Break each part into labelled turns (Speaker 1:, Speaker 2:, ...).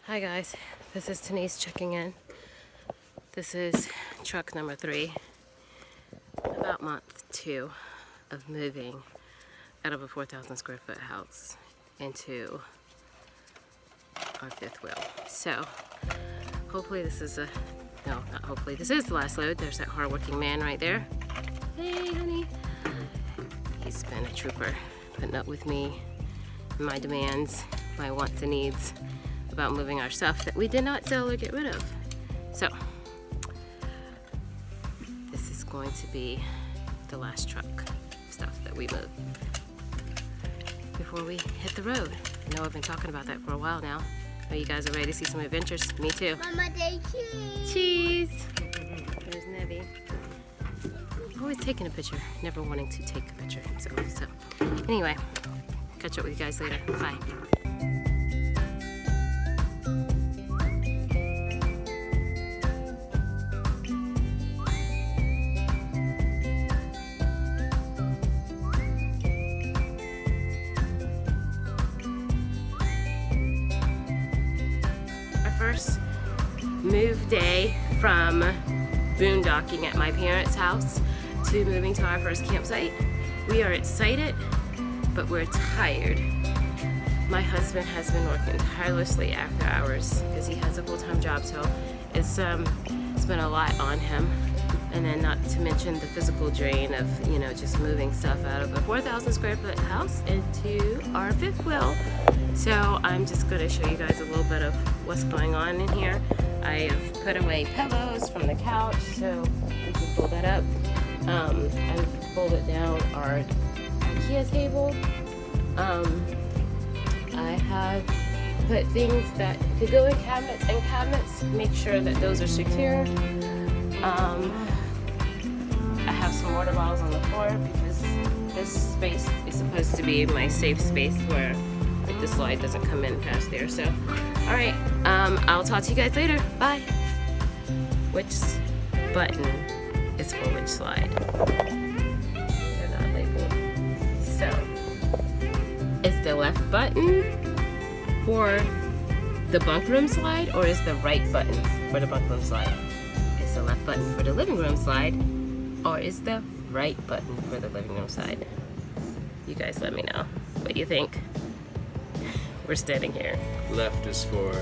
Speaker 1: Hi guys, this is Denise checking in. This is truck number 3, about month 2 of moving out of a 4,000 square foot house into our 5th wheel. So hopefully this is no, not hopefully, this is the last load. There's that hardworking man right there. Hey honey. He's been a trooper, putting up with me, my demands, my wants and needs about moving our stuff that we did not sell or get rid of. So this is going to be the last truck stuff that we move before we hit the road. I know I've been talking about that for a while now. I know you guys are ready to see some adventures. Me too.
Speaker 2: Mama, day cheese.
Speaker 1: Cheese. There's Nebby. Always taking a picture, never wanting to take a picture himself. So anyway, catch up with you guys later. Bye. First move day from boondocking at my parents' house to moving to our first campsite. We are excited, but we're tired. My husband has been working tirelessly after hours because he has a full-time job, so it's been a lot on him. And then not to mention the physical drain of, just moving stuff out of a 4,000 square foot house into our 5th wheel. So I'm just going to show you guys a little bit of what's going on in here. I have put away pillows from the couch, so we can pull that up. I've folded down our IKEA table. I have put things that could go in cabinets, make sure that those are secure. I have some water bottles on the floor because this space is supposed to be my safe space where the slide doesn't come in past there. So, all right, I'll talk to you guys later. Bye. Which button is for which slide? They're not labeled. So, is the left button for the bunk room slide, or is the right button for the bunk room slide? Is the left button for the living room slide, or is the right button for the living room side? You guys let me know. What do you think? We're standing here.
Speaker 3: Left is for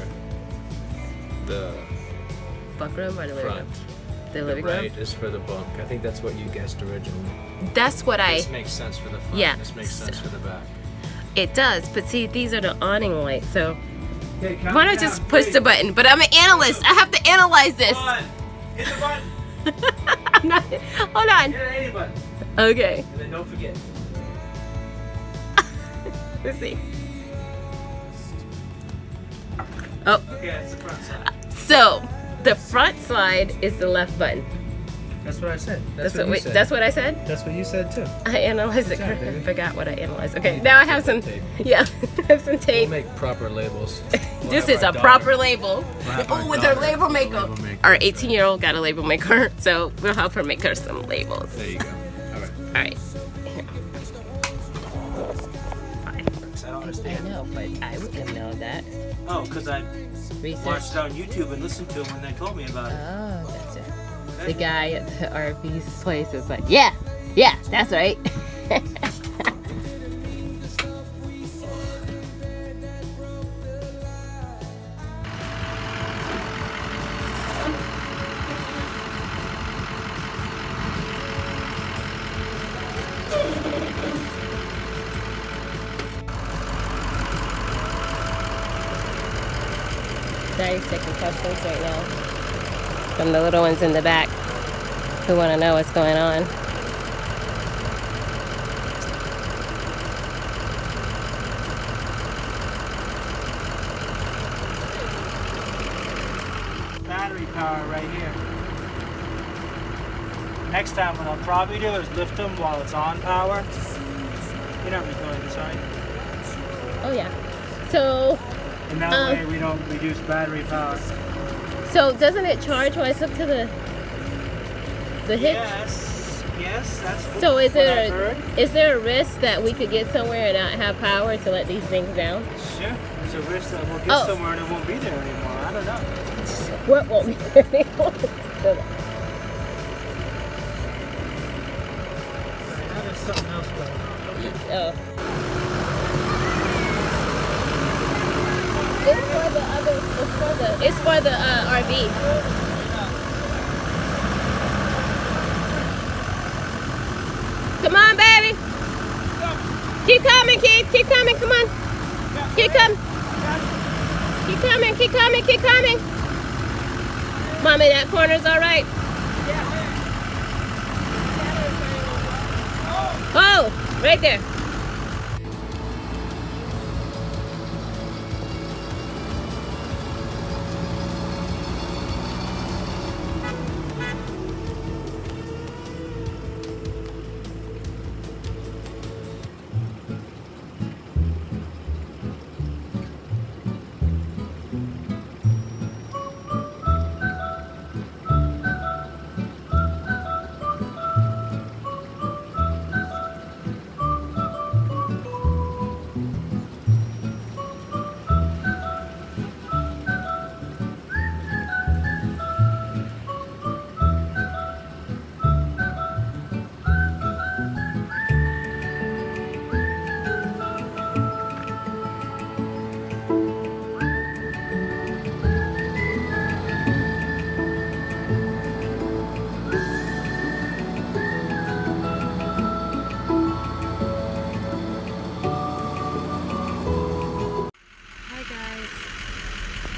Speaker 3: the
Speaker 1: bunk room or the living room?
Speaker 3: front.
Speaker 1: The living room?
Speaker 3: Right is for the bunk. I think that's what you guessed originally.
Speaker 1: That's what
Speaker 3: This makes sense for the front.
Speaker 1: Yeah.
Speaker 3: This makes sense for the back.
Speaker 1: It does, but see, these are the awning lights, so
Speaker 3: Okay,
Speaker 1: why don't I just push the button? But I'm an analyst. I have to analyze this.
Speaker 3: Hit the button.
Speaker 1: I'm not. Hold on.
Speaker 3: Hit any button.
Speaker 1: Okay.
Speaker 3: And then don't forget.
Speaker 1: Let's see. Oh.
Speaker 3: Okay, that's the front side.
Speaker 1: So the front slide is the left button.
Speaker 3: That's what I said.
Speaker 1: That's what I said?
Speaker 3: That's what you said too.
Speaker 1: I analyzed it.
Speaker 3: job, baby.
Speaker 1: I forgot what I analyzed. Okay, now I have some.
Speaker 3: Tape.
Speaker 1: Yeah, I have some
Speaker 3: We'll
Speaker 1: tape.
Speaker 3: make proper labels.
Speaker 1: This is a proper label. Oh, with our label maker.
Speaker 3: Label maker.
Speaker 1: Our 18-year-old got a label maker, so we'll help her make her some labels.
Speaker 3: There you go. All right.
Speaker 1: All right.
Speaker 3: I don't
Speaker 1: I
Speaker 3: understand.
Speaker 1: know, but I wouldn't know that.
Speaker 4: Oh, because I
Speaker 1: Research.
Speaker 4: watched it on YouTube and listened to them when they told me about it.
Speaker 1: Oh, gotcha. The guy at the RV place was like, yeah, that's right. Daddy's taking questions right now from the little ones in the back who want to know what's going on.
Speaker 4: Battery power right here. Next time what I'll probably do is lift them while it's on power. You're not recording this, are you?
Speaker 1: Oh yeah. So
Speaker 4: And that way we don't reduce battery power.
Speaker 1: So doesn't it charge when it's up to the hitch?
Speaker 4: Yes, that's
Speaker 1: So is
Speaker 4: what I've heard.
Speaker 1: there a risk that we could get somewhere and not have power to let these things down?
Speaker 4: Sure. There's a risk that we'll get
Speaker 1: Oh.
Speaker 4: somewhere and it won't be there anymore. I don't know.
Speaker 1: What won't be there anymore?
Speaker 4: Now there's something else going on.
Speaker 1: Oh. It's for the RV. Come on, baby. Keep coming, Keith. Keep coming. Come on. Keep coming. Keep coming. Keep coming. Keep coming. Mommy, that corner's all right. Oh, right there.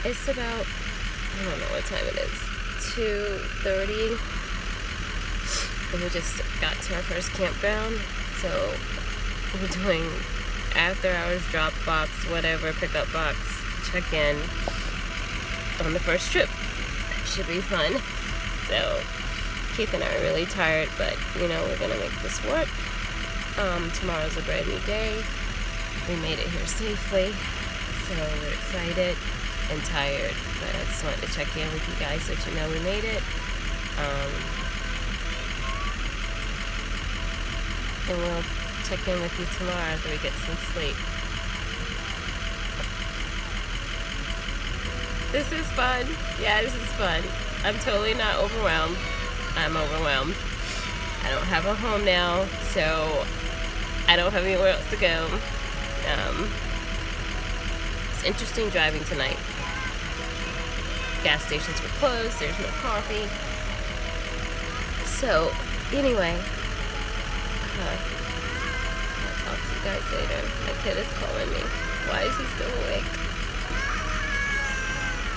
Speaker 1: It's about, I don't know what time it is, 2:30. And we just got to our first campground. So we're doing after hours drop box, whatever, pickup box, check in on the first trip. That should be fun. So Keith and I are really tired, but you know, we're gonna make this work. Tomorrow's a brand new day. We made it here safely, so we're excited and tired, but I just wanted to check in with you guys so that you know we made it. And we'll check in with you tomorrow after we get some sleep. This is fun. Yeah, this is fun. I'm totally not overwhelmed. I'm overwhelmed. I don't have a home now, so I don't have anywhere else to go. It's interesting driving tonight. Gas stations were closed, there's no coffee. So, anyway, I'll talk to you guys later. My kid is calling me. Why is he still awake?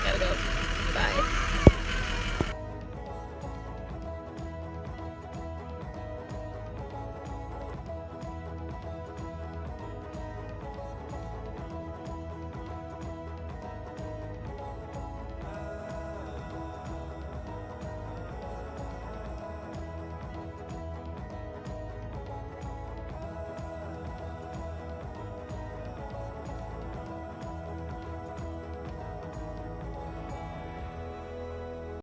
Speaker 1: Gotta go. Bye.